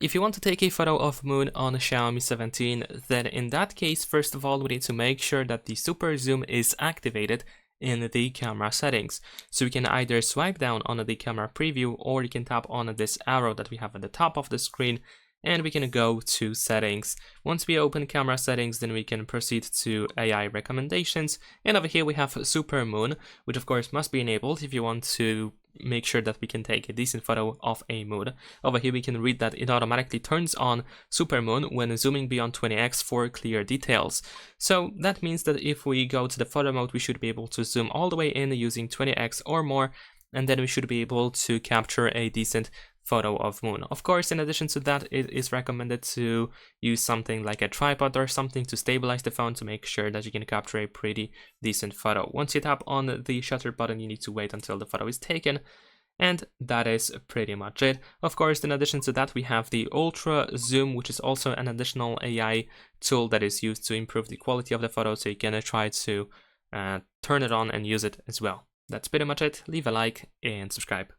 If you want to take a photo of moon on a Xiaomi 17, then in that case, first of all, we need to make sure that the super zoom is activated in the camera settings. So we can either swipe down on the camera preview, or you can tap on this arrow that we have at the top of the screen, and we can go to settings. Once we open camera settings, then we can proceed to AI recommendations, and over here we have super moon, which of course must be enabled if you want to make sure that we can take a decent photo of a moon. Over here we can read that it automatically turns on super moon when zooming beyond 20x for clear details. So that means that if we go to the photo mode, we should be able to zoom all the way in using 20x or more, and then we should be able to capture a decent photo of moon. Of course, in addition to that, it is recommended to use something like a tripod or something to stabilize the phone to make sure that you can capture a pretty decent photo. Once you tap on the shutter button, you need to wait until the photo is taken, and that is pretty much it. Of course, in addition to that, we have the ultra zoom, which is also an additional AI tool that is used to improve the quality of the photo, so you can try to turn it on and use it as well. That's pretty much it. Leave a like and subscribe.